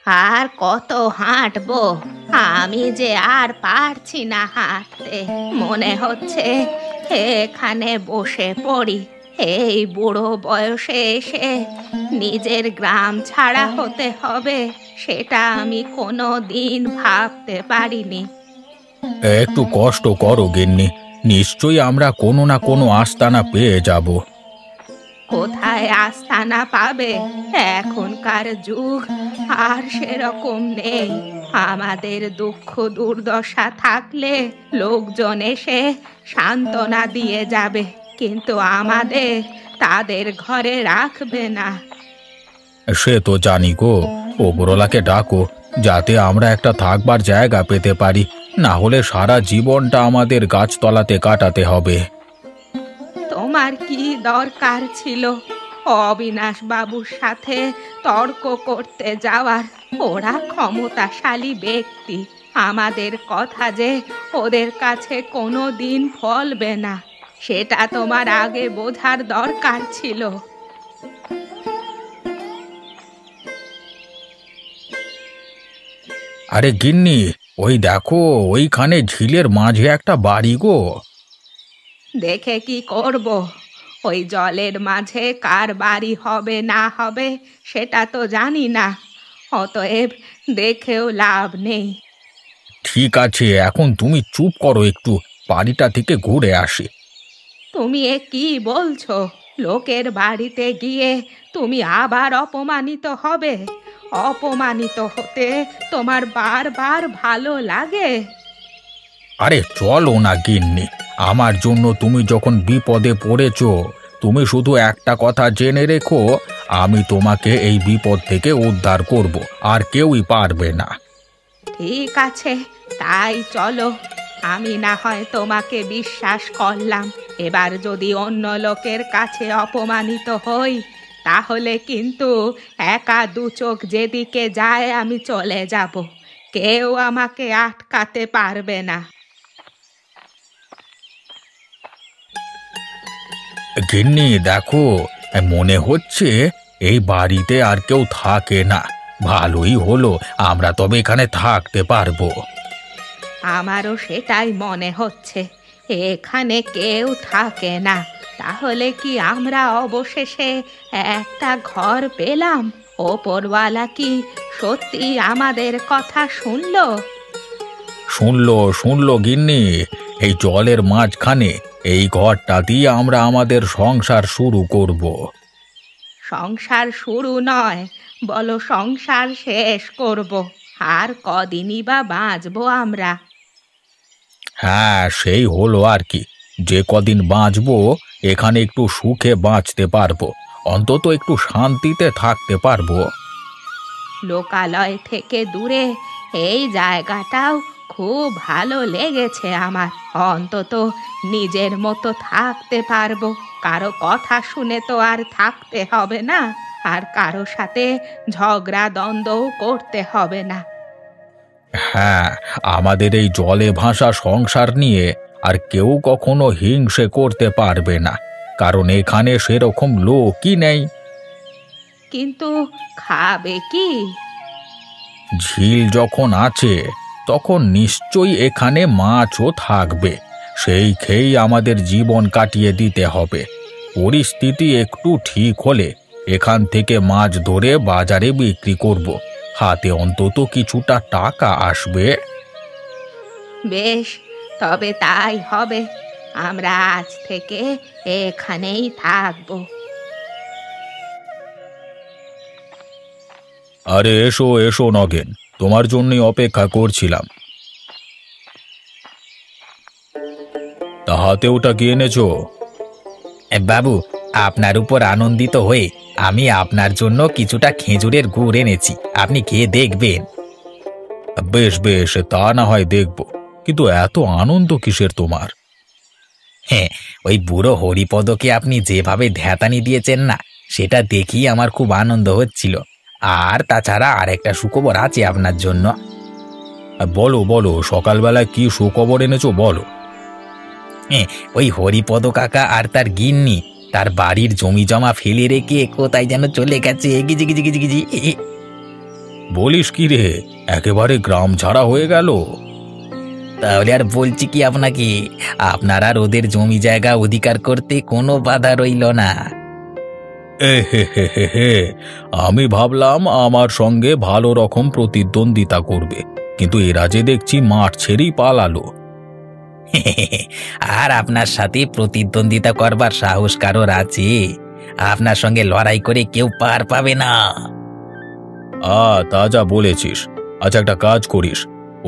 আর কত হাঁটবো? আমি যে আর পারছি না হাঁটতে। মনে হচ্ছে এখানে বসে পড়ি। এই বুড়ো বয়সে এসে নিজের গ্রাম ছাড়া হতে হবে, সেটা আমি কোনো দিন ভাবতে পারিনি। একটু কষ্ট করো গিন্নি, নিশ্চয়ই আমরা কোনো না কোনো আস্তানা পেয়ে যাব। কোথায় আস্তানা পাবে? এখনকার যুগ আর সেরকম নেই। আমাদের দুঃখ দুর্দশা থাকলে লোকজন এসে সান্ত্বনা দিয়ে যাবে, কিন্তু আমাদের তাদের ঘরে রাখবে না। সে তো জানি গো, ওপরওয়ালাকে ডাকো যাতে আমরা একটা থাকবার জায়গা পেতে পারি, না হলে সারা জীবনটা আমাদের গাছতলাতে কাটাতে হবে। তোমার কি দরকার ছিল অবিনাশ বাবুর সাথে তর্ক করতে যাওয়ার? ওরা ক্ষমতাশালী ব্যক্তি, আমাদের কথা যে ওদের কাছে কোনো দিন ফলবে না, সেটা তোমার আগে বোঝার দরকার ছিল। আরে গিন্নি, ওই দেখো ওইখানে ঝিলের মাঝে একটা বাড়ি গো। দেখে কি করব? ওই জলের মাঝে কার বাড়ি হবে না হবে সেটা তো জানি না, অতএব দেখেও লাভ নেই। ঠিক আছে, এখন তুমি চুপ করো, একটু বাড়িটা থেকে ঘুরে আসি। তুমি এ কি বলছো? লোকের বাড়িতে গিয়ে তুমি আবার অপমানিত হবে? অপমানিত হতে তোমার বারবার ভালো লাগে? আরে চলো না গিন্নি, আমার জন্য তুমি যখন বিপদে পড়েছো, তুমি শুধু একটা কথা জেনে রেখো, আমি তোমাকে এই বিপদ থেকে উদ্ধার করব, আর কেউই পারবে না। ঠিক আছে, তাই চলো। আমি না হয় তোমাকে বিশ্বাস করলাম, এবার যদি অন্য লোকের কাছে অপমানিত হই তাহলে কিন্তু একা দু চোখ যেদিকে যায় আমি চলে যাব, কেউ আমাকে আটকাতে পারবে না। গিন্নি দেখো, মনে হচ্ছে এই বাড়িতে আর কেউ থাকে না। ভালোই হলো, আমরা তবে এখানে থাকতে পারবো। আমারও সেটাই মনে হচ্ছে, এখানে কেউ থাকে না। তাহলে কি আমরা অবশেষে একটা ঘর পেলাম? ওপরওয়ালা কি সত্যি আমাদের কথা শুনলো? শুনলো শুনলো গিন্নি, এই জলের মাঝখানে এই ঘরটা দিয়ে আমরা আমাদের সংসার শুরু করব। সংসার শুরু নয়, বলো সংসার শেষ করব। আর কদিনই বা বাঁচবো আমরা? হ্যাঁ, সেই হলো আর কি, যে কদিন বাঁচবো এখানে একটু সুখে বাঁচতে পারবো, অন্তত একটু শান্তিতে থাকতে পারবো। লোকালয় থেকে দূরে এই জায়গাটাও খুব ভালো লেগেছে আমার। অন্তত নিজের মতো থাকতে পারবো, কারো কথা শুনে তো আর থাকতে হবে না, আর কারো সাথে ঝগড়া দ্বন্দ্বও করতে হবে না। হ্যাঁ, আমাদের এই জলে ভাসা সংসার নিয়ে আর কেউ কখনো হিংসে করতে পারবে না, কারণ এখানে সেরকম লোকই নেই। কিন্তু খাবে কি? ঝিল যখন আছে তখন নিশ্চয়ই এখানে মাছও থাকবে, সেই খেয়েই আমাদের জীবন কাটিয়ে দিতে হবে। পরিস্থিতি একটু ঠিক হলে এখান থেকে মাছ ধরে বাজারে বিক্রি করব, হাতে অন্তত কিছুটা টাকা আসবে। বেশ, তবে তাই হবে। আমরা আজ থেকে এখানেই থাকবো। আরে এসো এসো নগেন, তোমার জন্যই অপেক্ষা করছিলাম। তা হাতে ওটা কি এনেছো? বাবু, আপনার উপর আনন্দিত হয়ে আমি আপনার জন্য কিছুটা খেজুরের গুড় এনেছি, আপনি খেয়ে দেখবেন। বেশ বেশ, তা না হয় দেখব, কিন্তু এত আনন্দ কিসের তোমার? হ্যাঁ, ওই বুড়ো হরিপদকে আপনি যেভাবে ধ্যাতানি দিয়েছেন না, সেটা দেখেই আমার খুব আনন্দ হচ্ছিল। আর তাছাড়া আরেকটা সুখবর আছে আপনার জন্য। বলো বলো, সকালবেলা কি সুখবর এনেছো বলো। হ্যাঁ, ওই হরিপদ কাকা আর তার গিন্নি তার বাড়ির জমি জমা ফেলে রেখে কোথায় যেন চলে গেছে। গিজি গিজি গিজি গিজি। বলিস কি রে, একেবারে গ্রাম ছাড়া হয়ে গেল? তাহলে আর বলছি কি আপনাকে, আপনার আর ওদের জমি জায়গা অধিকার করতে কোনো বাধা রইল না। এ হে হে হে হে, আমি ভাবলাম আমার সঙ্গে ভালো রকম প্রতিদ্বন্দ্বিতা করবে, কিন্তু এরা যে দেখছি মাঠ ছেড়েই পালালো। আর আপনার সাথে প্রতিদ্বন্দ্বিতা করবার সাহস কারোর আছে? আপনার সঙ্গে লড়াই করে কেউ পার পাবে না। তা যা বলেছিস। আচ্ছা, একটা কাজ করিস,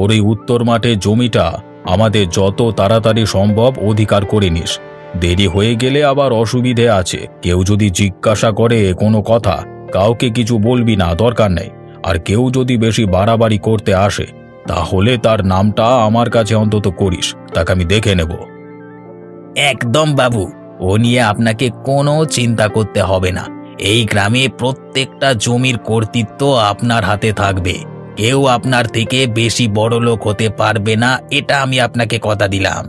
ওর এই উত্তর মাঠে জমিটা আমাদের যত তাড়াতাড়ি সম্ভব অধিকার করে নিস। দেরি হয়ে গেলে আবার অসুবিধে আছে। কেউ যদি জিজ্ঞাসা করে কোনো কথা, কাউকে কিছু বলবি না, দরকার নেই। আর কেউ যদি বেশি বাড়াবাড়ি করতে আসে, তাহলে তার নামটা আমার কাছে অন্তত করিস, তাকে আমি দেখে নেব। একদম বাবু, ও নিয়ে আপনাকে কোনো চিন্তা করতে হবে না। এই গ্রামে প্রত্যেকটা জমির কর্তৃত্ব আপনার হাতে থাকবে। কেউ আপনার থেকে বেশি বড় লোক হতে পারবে না, এটা আমি আপনাকে কথা দিলাম।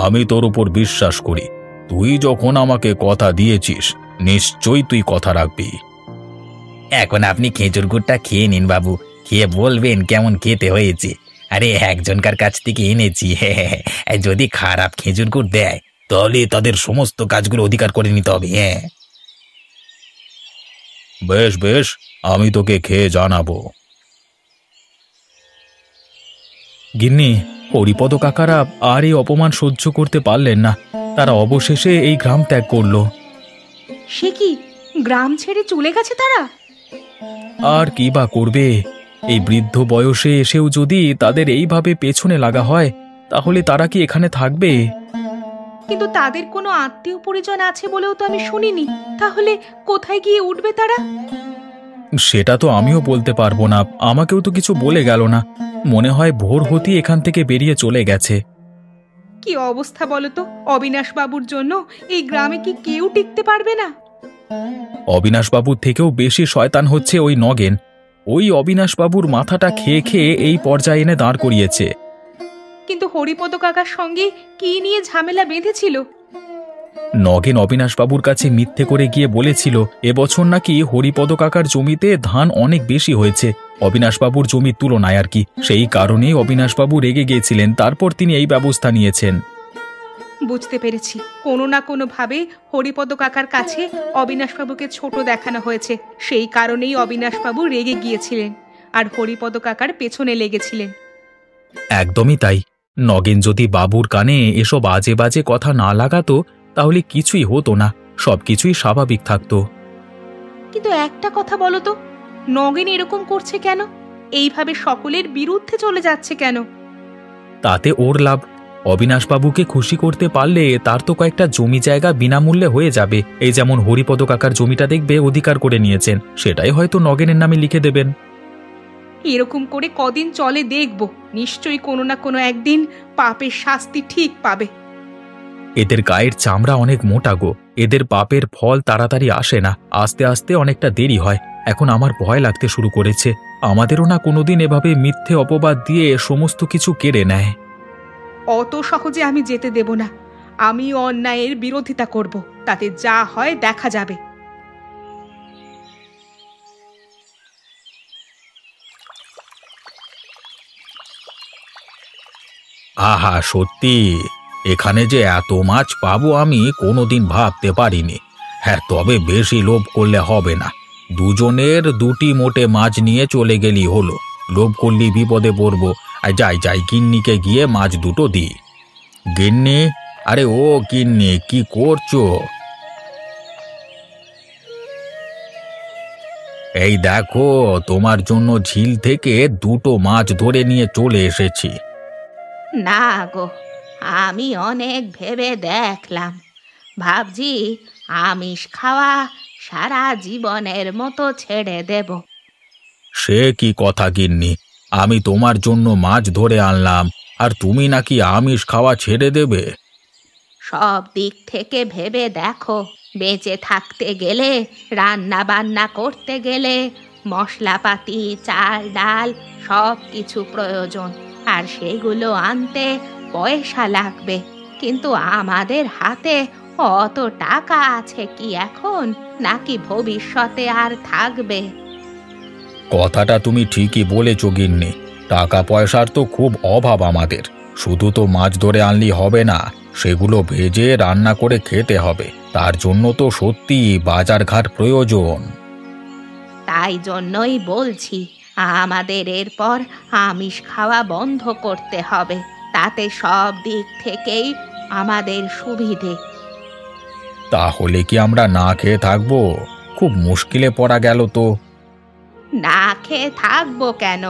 আমি তোর উপর বিশ্বাস করি। তুই যখন আমাকে কথা দিয়েছিস, নিশ্চয়ই তুই কথা রাখবি। এখন আপনি খেজুর গুড়টা খেয়ে নিন বাবু, খেয়ে বলবেন কেমন খেতে হয়েছে। আরে একজনকার কাছ থেকে এনেছি, যদি খারাপ খেজুর গুড় দেয় তাহলে তাদের সমস্ত কাজগুলো অধিকার করে নিতে হবে। হ্যাঁ, বেশ বেশ, আমি তোকে খেয়ে জানাবো। গিন্নি, হরিপদ কাকারা আর এই অপমান সহ্য করতে পারলেন না। তারা অবশেষে এই গ্রাম ত্যাগ করল। সে কি, গ্রাম ছেড়ে চলে গেছে তারা? আর কি বা করবে? এই বৃদ্ধ বয়সে এসেও যদি তাদের এইভাবে পেছনে লাগা হয়, তাহলে তারা কি এখানে থাকবে? কিন্তু তাদের কোনো আত্মীয় পরিজন আছে বলেও তো আমি শুনিনি। তাহলে কোথায় গিয়ে উঠবে তারা? সেটা তো আমিও বলতে পারবো না, আমাকেও তো কিছু বলে গেল না। মনে হয় ভোর হতেই এখান থেকে বেরিয়ে চলে গেছে। কি অবস্থা বলো তো? অবিনাশ বাবুর জন্য এই গ্রামে কি কেউ টিকতে পারবে না? অবিনাশবাবুর থেকেও বেশি শয়তান হচ্ছে ওই নগেন। ওই অবিনাশবাবুর মাথাটা খেয়ে খেয়ে এই পর্যায়ে এনে দাঁড় করিয়েছে। কিন্তু হরিপদ কাকার সঙ্গে কি নিয়ে ঝামেলা বেঁধেছিল? নগেন অবিনাশবাবুর কাছে মিথ্যে করে গিয়ে বলেছিল এবছর নাকি হরিপদ কাকার জমিতে ধান অনেক বেশি হয়েছে অবিনাশবাবুর জমির তুলনায় আর কি। সেই কারণেই অবিনাশবাবু রেগে গিয়েছিলেন, তারপর তিনি এই ব্যবস্থা নিয়েছেন। বুঝতে পেরেছি, কোনো না কোনো ভাবে হরিপদ কাকার কাছে অবিনাশবাবুকে ছোট দেখানো হয়েছে। সেই কারণেই অবিনাশবাবু রেগে গিয়েছিলেন আর হরিপদ কাকার পেছনে লেগেছিলেন। একদমই তাই। নগেন যদি বাবুর কানে এসব আজে বাজে কথা না লাগাতো, তাহলে কিছুই হতো না, সবকিছুই স্বাভাবিক থাকতো। কিন্তু একটা কথা বলো তো, নগেন এরকম করছে কেন? এইভাবে সকলের বিরুদ্ধে চলে যাচ্ছে কেন? তাতে ওর লাভ। অবিনাশবাবুকে খুশি করতে পারলে তার তো কয়েকটা জমি জায়গা বিনামূল্যে হয়ে যাবে। এই যেমন হরিপদ কাকার জমিটা দেখবে অধিকার করে নিয়েছেন, সেটাই হয়তো নগেনের নামে লিখে দেবেন। এরকম করে কদিন চলে দেখব, নিশ্চয়ই কোনো না কোনো একদিন পাপের শাস্তি ঠিক পাবে। এদের গায়ের চামড়া অনেক মোটা গো, এদের পাপের ফল তাড়াতাড়ি আসে না, আস্তে আস্তে অনেকটা দেরি হয়। এখন আমার ভয় লাগতে শুরু করেছে, আমাদেরও না কোনোদিন এভাবে মিথ্যে অপবাদ দিয়ে সমস্ত কিছু কেড়ে নেয়। অত সহজে আমি যেতে দেব না। আমি অন্যায়ের বিরোধিতা করব, তাতে যা হয় দেখা যাবে। আহা, সত্যি এখানে যে এত মাছ পাবো আমি কোনোদিন ভাবতে পারিনি। হ্যাঁ, তবে বেশি লোভ করলে হবে না। দুজনের দুটি মোটে মাছ নিয়ে চলে গেলি হলো, লোভ করলি বিপদে পড়বো। আর যাই যাই, গিন্নিকে গিয়ে মাছ দুটো দিই। গিন্নি, আরে ও গিন্নি, কি করছো? এই দেখো, তোমার জন্য ঝিল থেকে দুটো মাছ ধরে নিয়ে চলে এসেছি। না গো, আমি অনেক ভেবে দেখলাম, ভাবছি আমিষ খাওয়া সারা জীবনের মতো ছেড়ে দেব। সে কি কথা গিন্নি, আমি তোমার জন্য মাছ ধরে আনলাম আর তুমি নাকি আমিষ খাওয়া ছেড়ে দেবে? সব দিক থেকে ভেবে দেখো, বেঁচে থাকতে গেলে, রান্না বান্না করতে গেলে মশলাপাতি, চাল ডাল সব কিছু প্রয়োজন, আর সেগুলো আনতে পয়সা লাগবে। কিন্তু আমাদের হাতে অত টাকা আছে কি এখন, নাকি ভবিষ্যতে আর থাকবে? কথাটা তুমি ঠিকই বলেছ গিন্নি। টাকা পয়সার তো খুব অভাব আমাদের। শুধু তো মাছ ধরে আনলেই হবে না, সেগুলো ভেজে রান্না করে খেতে হবে। তার জন্য তো সত্যি বাজারঘাট প্রয়োজন। তাই জন্যই বলছি, আমাদের এরপর আমিষ খাওয়া বন্ধ করতে হবে। তাতে সব দিক থেকেই আমাদের সুবিধে। তাহলে কি আমরা না খেয়ে থাকবো? খুব মুশকিলে পড়া গেল তো। না খেয়ে থাকবো কেন?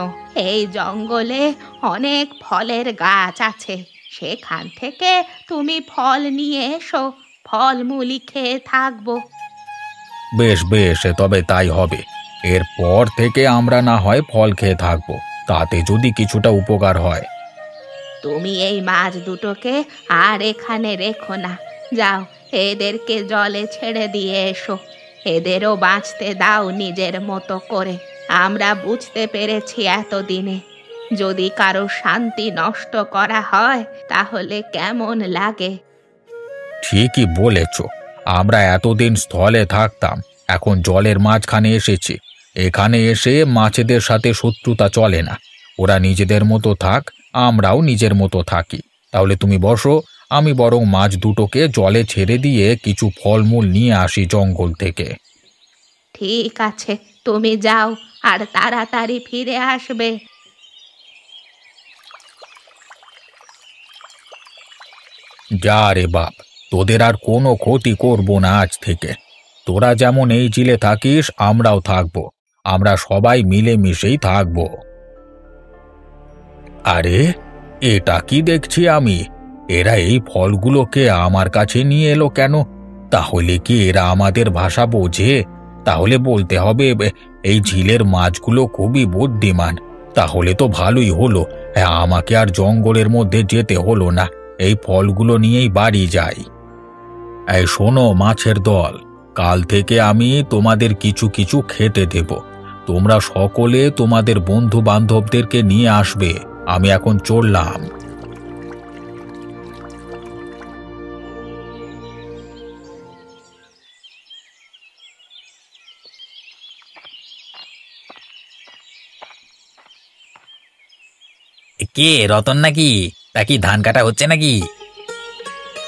এই জঙ্গলে অনেক ফলের গাছ আছে, সেখান থেকে তুমি ফল নিয়ে এসো, ফলমূলই খেয়ে থাকবো। বেশ বেশ, তবে তাই হবে। এরপর থেকে আমরা না হয় ফল খেয়ে থাকবো, তাতে যদি কিছুটা উপকার হয়। তুমি এই মাছ দুটোকে আর এখানে রেখো না, যাও এদেরকে জলে ছেড়ে দিয়ে এসো। এদেরও বাঁচতে দাও নিজের মতো করে। আমরা বুঝতে পেরেছি এতদিনে, যদি কারো শান্তি নষ্ট করা হয় তাহলে কেমন লাগে। ঠিকই বলেছ। আমরা এতদিন স্থলে থাকতাম, এখন জলের মাঝখানে এসেছি। এখানে এসে মাছেদের সাথে শত্রুতা চলে না। ওরা নিজেদের মতো থাক, আমরাও নিজের মতো থাকি। তাহলে তুমি বসো, আমি বরং মাছ দুটোকে জলে ছেড়ে দিয়ে কিছু ফলমূল নিয়ে আসি জঙ্গল থেকে। ঠিক আছে, তুমি যাও, আর তাড়াতাড়ি ফিরে আসবে। যা রে বাপ, তোদের আর কোনো ক্ষতি করব না আজ থেকে। তোরা যেমন এই চিলে থাকিস, আমরাও থাকবো। আমরা সবাই মিলেমিশেই থাকবো। আরে, এটা কি দেখছি আমি? এরা এই ফলগুলোকে আমার কাছে নিয়ে এলো কেন? তাহলে কি এরা আমাদের ভাষা বোঝে? তাহলে বলতে হবে এই ঝিলের মাছগুলো খুবই বুদ্ধিমান। তাহলে তো ভালোই হলো, আমাকে আর জঙ্গলের মধ্যে যেতে হলো না। এই ফলগুলো নিয়েই বাড়ি যাই। এই শোনো মাছের দল, কাল থেকে আমি তোমাদের কিছু কিছু খেতে দেব। তোমরা সকলে তোমাদের বন্ধু বান্ধবদেরকে নিয়ে আসবে। আমি এখন চললাম। কে রতন নাকি? তা কি ধান কাটা হচ্ছে নাকি?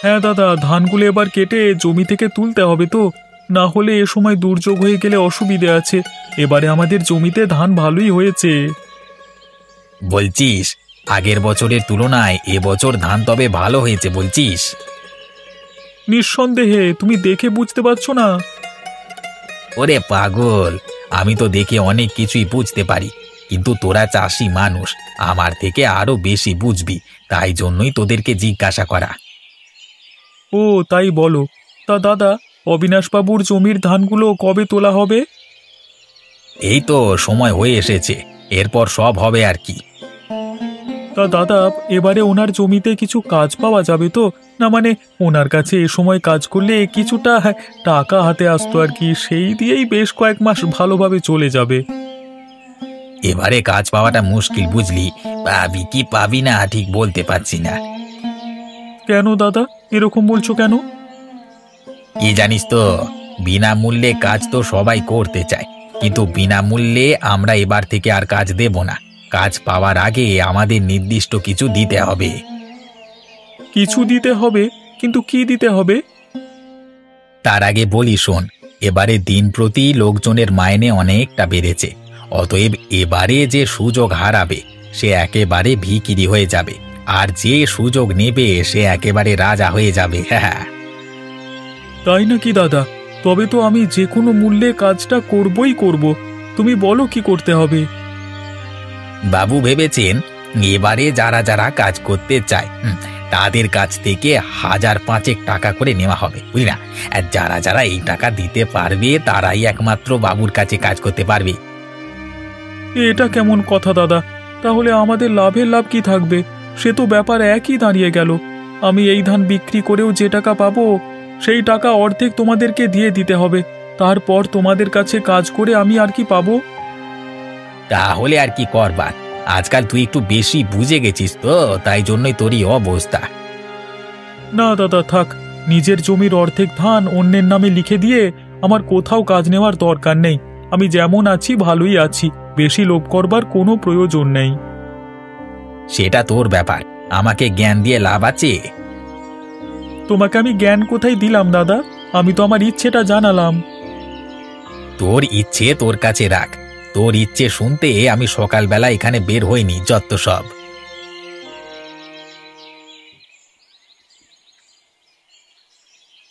হ্যাঁ দাদা, ধানগুলো এবার কেটে জমি থেকে তুলতে হবে তো, না হলে এ সময় দুর্যোগ হয়ে গেলে অসুবিধে আছে। এবারে আমাদের জমিতে ধান ভালোই হয়েছে। বলছিস আগের বছরের তুলনায় এবছর ধান তবে ভালো হয়েছে বলছিস? নিঃসন্দেহে, তুমি দেখে বুঝতে পারছো না? ওরে পাগল, আমি তো দেখে অনেক কিছুই বুঝতে পারি, কিন্তু তোরা চাষি মানুষ, আমার থেকে আরো বেশি বুঝবি, তাই জন্যই তোদেরকে জিজ্ঞাসা করা। ও তাই বলো। তা দাদা, অবিনাশবাবুর জমির ধানগুলো কবে তোলা হবে? এই তো সময় হয়ে এসেছে, এরপর সব হবে আর কি। তা দাদা, এবারে ওনার জমিতে কিছু কাজ পাওয়া যাবে তো? না মানে ওনার কাছে এ সময় কাজ করলে কিছুটা টাকা হাতে আসতো আর কি, সেই দিয়েই বেশ কয়েক মাস ভালোভাবে চলে যাবে। এবারে কাজ পাওয়াটা মুশকিল বুঝলি, পাবি কি পাবি না ঠিক বলতে পারছি না। কেন দাদা, এরকম বলছো কেন? কি জানিস তো, বিনামূল্যে কাজ তো সবাই করতে চায়, কিন্তু বিনামূল্যে আমরা এবার থেকে আর কাজ দেব না। কাজ পাওয়ার আগে আমাদের নির্দিষ্ট কিছু দিতে হবে। কিছু দিতে হবে? কিন্তু কি দিতে হবে? তার আগে বলি শোন, এবারে দিন প্রতি লোকজনের মাইনে অনেকটা বেড়েছে। অতএব এবারে যে সুযোগ হারাবে সে একেবারে ভিখিরি হয়ে যাবে, আর যে সুযোগ নেবে সে একেবারে রাজা হয়ে যাবে। হ্যাঁ, তাই নাকি দাদা? তবে তো আমি যে কোনো মূল্যে কাজটা করবই করব। তুমি বলো কি করতে হবে। বাবু ভেবেছেন এবারে যারা যারা কাজ করতে চায় তাদের কাছ থেকে 1000-5 টাকা করে নেওয়া হবে, বুঝলি না? আর যারা যারা এই টাকা দিতে পারবে তারাই একমাত্র বাবুর কাছে কাজ করতে পারবে। এটা কেমন কথা দাদা? তাহলে আমাদের লাভের লাভ কি থাকবে? সে তো ব্যাপার একই দাঁড়িয়ে গেল। আমি এই ধান বিক্রি করেও যে টাকা পাবো সেই টাকা অর্ধেক তোমাদেরকে দিয়ে দিতে হবে। তারপর তোমাদের কাছে কাজ করে আমি আর কি পাবো? তাহলে আর কি করবার, আজকাল তুই একটু বেশি বুঝে গেছিস তো, তাই জন্যই তোরই অবস্থা। না দাদা থাক, নিজের জমির অর্ধেক ধান অন্যের নামে লিখে দিয়ে আমার কোথাও কাজ নেওয়ার দরকার নেই। আমি যেমন আছি ভালোই আছি, বেশি লোভ করবার কোনো প্রয়োজন নেই। সেটা তোর ব্যাপার, আমাকে জ্ঞান দিয়ে লাভ আছে? তোমাকে আমি জ্ঞান কোথায় দিলাম দাদা? আমি তো আমার ইচ্ছেটা জানালাম। তোর ইচ্ছে তোর কাছে রাখ। তোর ইচ্ছে শুনতে আমি সকালবেলা এখানে বের হইনি, যত সব।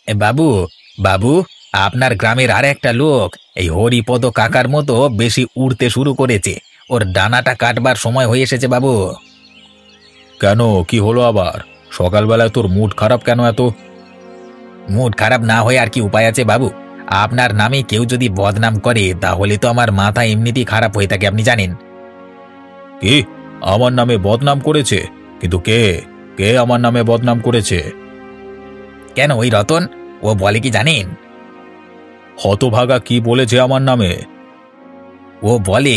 বাবু, বাবু, আপনার গ্রামের আর একটা লোক এই হরিপদ কাকার মতো বেশি উড়তে শুরু করেছে। ওর ডানাটা কাটবার সময় হয়ে এসেছে বাবু। কেন, কি হলো আবার? সকালবেলায় তোর মুড খারাপ কেন এত? মুড খারাপ না হয়ে আর কি উপায় আছে বাবু? আপনার নামে কেউ যদি বদনাম করে তাহলে তো আমার মাথা এমনিতেই খারাপ হয়ে থাকে, আপনি জানেন। কি, আমার নামে বদনাম করেছে? কিন্তু কে কে আমার নামে বদনাম করেছে? কেন, ওই রতন, ও বলে কি জানেন? হতভাগা কি বলেছে আমার নামে? ও বলে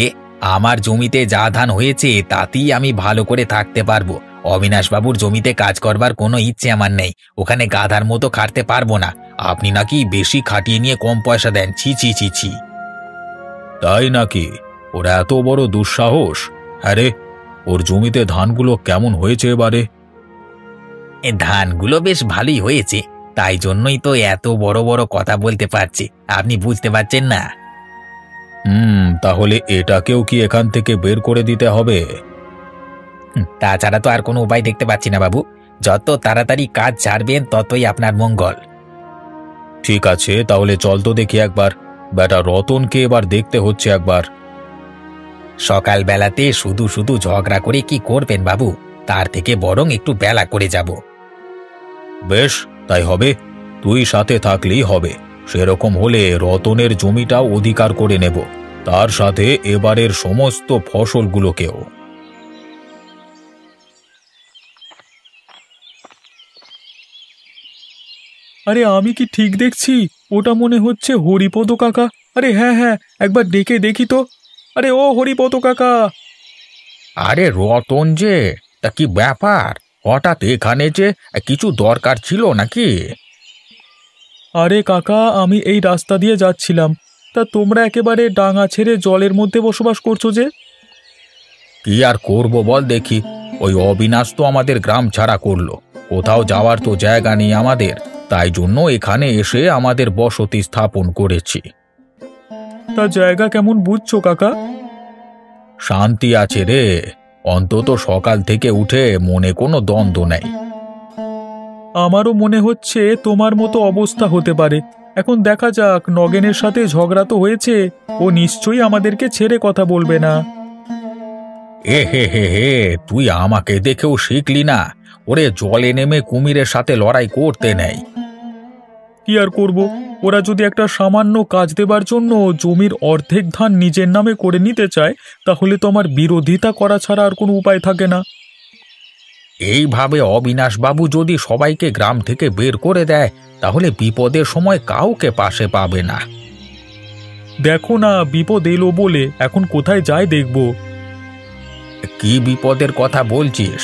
আমার জমিতে যা ধান হয়েছে তাতেই আমি ভালো করে থাকতে পারবো। অবিনাশবাবুর জমিতে কাজ করবার কোনো ইচ্ছে আমার নেই, ওখানে গাধার মতো খাটতে পারবো না। আপনি নাকি বেশি খাটিয়ে নিয়ে কম পয়সা দেন। ছি ছি ছি ছি। তাই নাকি? ওর এত বড় দুঃসাহস? হ্যাঁ রে, ওর জমিতে ধানগুলো কেমন হয়েছে এবারে? এ ধানগুলো বেশ ভালোই হয়েছে, তাই জন্যই তো এত বড় বড় কথা বলতে পারছি, আপনি বুঝতে পারছেন না? তাহলে এটাকেও কি এখান থেকে বের করে দিতে হবে? তাছাড়া তো আর কোনো উপায় দেখতে পাচ্ছি না বাবু। যত তাড়াতাড়ি কাজ ছাড়বেন ততই আপনার মঙ্গল। ঠিক আছে, তাহলে চল তো দেখি একবার। বেটা রতনকে এবার দেখতে হচ্ছে একবার। সকালবেলাতে শুধু শুধু ঝগড়া করে কি করবেন বাবু? তার থেকে বরং একটু বেলা করে যাব। বেশ, তাই হবে। তুই সাথে থাকলেই হবে। সেরকম হলে রতনের জমিটাও অধিকার করে নেব, তার সাথে এবারের সমস্ত ফসলগুলোকেও। আরে আমি কি ঠিক দেখছি? ওটা মনে হচ্ছে হরিপদ কাকা। আরে হ্যাঁ হ্যাঁ, একবার ডেকে দেখি তো। আরে ও হরিপদ কাকা! আরে রতন যে, তা কি ব্যাপার? হঠাৎ এখানে যে, কিছু দরকার ছিল নাকি? আরে কাকা, আমি এই রাস্তা দিয়ে যাচ্ছিলাম, তা তোমরা একেবারে ডাঙা ছেড়ে জলের মধ্যে বসবাস করছো যে? কি আর করব বল দেখি। ওই অবিনাশ তো আমাদের গ্রাম ছাড়া করলো, কোথাও যাওয়ার তো জায়গা নেই আমাদের, তাই জন্য এখানে এসে আমাদের বসতি স্থাপন করেছি। তা জায়গা কেমন বুঝছো কাকা? শান্তি আছে রে, অন্তত সকাল থেকে উঠে মনে কোনো দ্বন্দ্ব নেই। আমারও মনে হচ্ছে তোমার মতো অবস্থা হতে পারে। এখন দেখা যাক, নগেনের সাথে ঝগড়া তো হয়েছে, ও নিশ্চয়ই আমাদেরকে ছেড়ে কথা বলবে না। এ হে হে হে, তুই আমাকে দেখেও শিখলি না? ওরে জলে নেমে কুমিরের সাথে লড়াই করতে নেই। কি আর করব, ওরা যদি একটা সামান্য কাজ দেবার জন্য জমির অর্ধেক ধান নিজের নামে করে নিতে চায়, তাহলে তো আমার বিরোধিতা করা ছাড়া আর কোনো উপায় থাকে না। এইভাবে অবিনাশবাবু যদি সবাইকে গ্রাম থেকে বের করে দেয়, তাহলে বিপদের সময় কাউকে পাশে পাবে না। দেখো না, বিপদ এলো বলে এখন কোথায় যায় দেখব। কি বিপদের কথা বলছিস?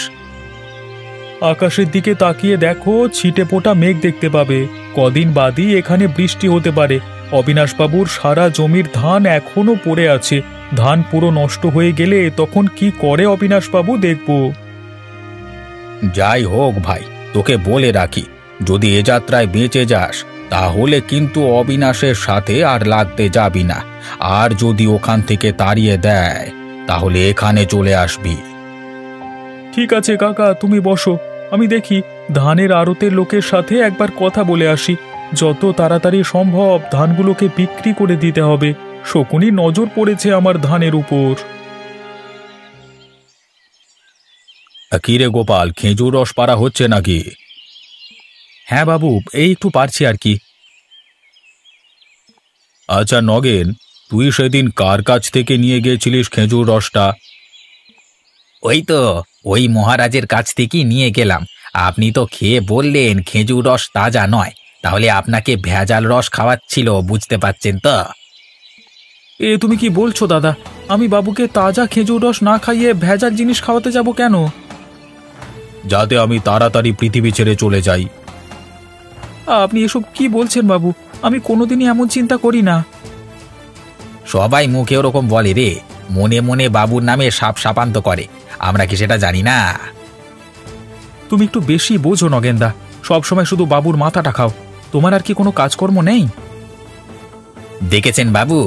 আকাশের দিকে তাকিয়ে দেখো, ছিটে ফোটা মেঘ দেখতে পাবে। কদিন বাদই এখানে বৃষ্টি হতে পারে। অবিনাশবাবুর সারা জমির ধান এখনো পড়ে আছে। ধান পুরো নষ্ট হয়ে গেলে তখন কি করে অবিনাশবাবু দেখব। যাই হোক ভাই, তোকে বলে রাখি, যদি এ যাত্রায় বেঁচে যাস তাহলে কিন্তু অবিনাশের সাথে আর লাগতে যাবি না। আর যদি ওখান থেকে তাড়িয়ে দেয় তাহলে এখানে চলে আসবি। ঠিক আছে কাকা, তুমি বসো, আমি দেখি ধানের আড়তের লোকের সাথে একবার কথা বলে আসি। যত তাড়াতাড়ি সম্ভব ধানগুলোকে বিক্রি করে দিতে হবে। শকুনি নজর পড়েছে আমার ধানের উপর। কি রে গোপাল, খেজুর রস পাড়া হচ্ছে নাকি? হ্যাঁ বাবু, এই একটু পারছি আর কি। আচ্ছা নগেন, তুই সেদিন কার কাছ থেকে নিয়ে গিয়েছিলিস খেজুর রসটা? ওই তো, ওই মহারাজের কাছ থেকেই নিয়ে গেলাম। আপনি তো খেয়ে বললেন খেজুর রস তাজা নয়, তাহলে আপনাকে ভেজাল রস খাওয়াচ্ছিল, বুঝতে পারছেন তো? এ তুমি কি বলছো দাদা? আমি বাবুকে তাজা খেজুর রস না খাইয়ে ভেজাল জিনিস খাওয়াতে যাব কেন? যাতে আমি তাড়াতাড়ি পৃথিবী ছেড়ে চলে যাই। আপনি এসব কি বলছেন বাবু? আমি কোনোদিনই এমন চিন্তা করি না। সবাই মুখে ওরকম বলে রে, মনে মনে বাবুর নামে সাপ সাপান্ত করে, আমরা কি সেটা জানি না? তুমি একটু বেশি বোঝো নগেনদা, সবসময় শুধু বাবুর মাথাটা খাও। তোমার আর কি কোনো কাজকর্ম নেই? দেখেছেন বাবু,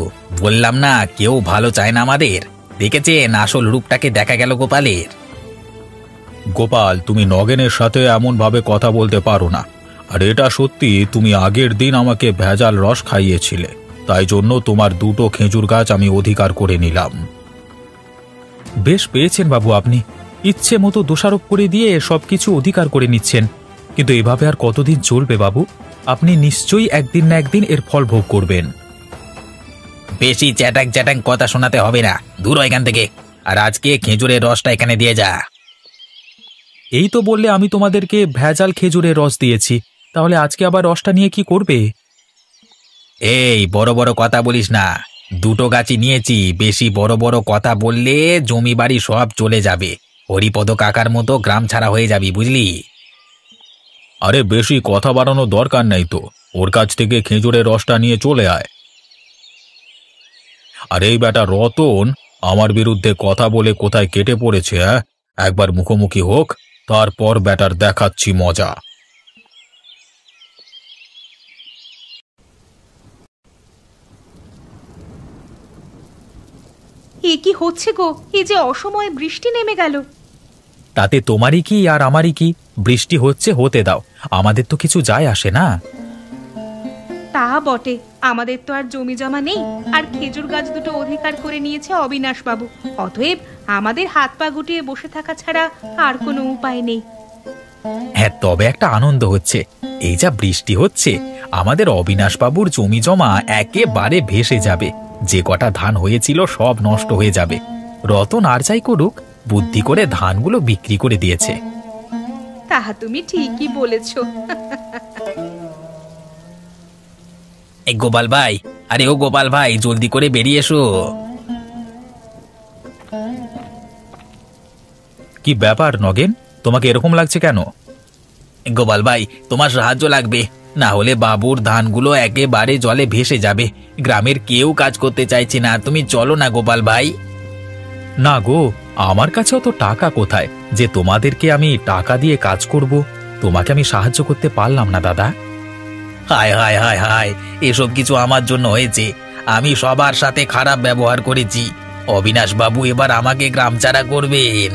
বললাম না কেউ ভালো চায় না আমাদের। দেখেছেন আসল রূপটাকে দেখা গেল গোপালের। গোপাল, তুমি নগেনের সাথে এমন ভাবে কথা বলতে পারো না। আর এটা সত্যি, তুমি আগের দিন আমাকে ভেজাল রস খাইয়েছিলে, তাই জন্য তোমার দুটো খেজুর গাছ আমি অধিকার করে নিলাম। বেশ পেয়েছেন বাবু, আপনি ইচ্ছে মতো দোষারোপ করে দিয়ে সবকিছু অধিকার করে নিচ্ছেন। কিন্তু এভাবে আর কতদিন চলবে বাবু? আপনি নিশ্চয়ই একদিন না একদিন এর ফল ভোগ করবেন। বেশি চ্যাটাং চ্যাটাং কথা শোনাতে হবে না, দূর হ এখান থেকে। আর আজকে খেজুরের রসটা এখানে দিয়ে যা। এই তো বললে আমি তোমাদেরকে ভেজাল খেজুরের রস দিয়েছি, তাহলে আজকে আবার রসটা নিয়ে কি করবে? এই বড় বড় কথা বলিস না, দুটো গাছই নিয়েছি। বেশি বড় বড় কথা বললে জমি বাড়ি সব চলে যাবে। হরিপদ কাকার মতো গ্রাম ছাড়া হয়ে যাবি, বুঝলি? আরে বেশি কথা বাড়ানোর দরকার নেই তো, ওর কাছ থেকে খেজুরের রসটা নিয়ে চলে আয়। আর এই বেটা রতন আমার বিরুদ্ধে কথা বলে কোথায় কেটে পড়েছে, একবার মুখোমুখি হোক, তারপর বেটার দেখাচ্ছি মজা। এ কি হচ্ছে গো? এই যে অসময়ে বৃষ্টি নেমে গেল। তাতে তোমারই কি আর আমারই কি? বৃষ্টি হচ্ছে হতে দাও, আমাদের তো কিছু যায় আসে না। তা বটে, আমাদের তো আর জমি জমা নেই, আর খেজুর গাছ দুটো অধিকার করে নিয়েছে অবিনাশ বাবু। অতএব আমাদের হাত পা গুটিয়ে বসে থাকা ছাড়া আর কোনো উপায় নেই। হ্যাঁ, তবে একটা আনন্দ হচ্ছে, এই যা বৃষ্টি হচ্ছে আমাদের অবিনাশবাবুর জমি জমা একেবারে ভেসে যাবে। যে কটা ধান হয়েছিল সব নষ্ট হয়ে যাবে। রতন আর যাই করুক, বুদ্ধি করে ধানগুলো বিক্রি করে দিয়েছে। তাহা তুমি ঠিকই বলেছ। এই গোপাল ভাই, আরে ও গোপাল ভাই, জলদি করে বেরিয়ে এসো। কি ব্যাপার নগেন, তোমাকে এরকম লাগছে কেন? গোপাল ভাই, তোমার সাহায্য লাগবে, না হলে বাবুর ধানগুলো একেবারে জলে ভেসে যাবে। গ্রামের কেউ কাজ করতে চাইছে না, তুমি চলো না গোপাল ভাই। না গো, আমার কাছেও তো টাকা কোথায় যে তোমাদেরকে আমি টাকা দিয়ে কাজ করব? তোমাকে আমি সাহায্য করতে পারলাম না দাদা। হায় হায় হায় হায়, এসব কিছু আমার জন্য হয়েছে। আমি সবার সাথে খারাপ ব্যবহার করেছি। অবিনাশ বাবু এবার আমাকে গ্রাম ছাড়া করবেন।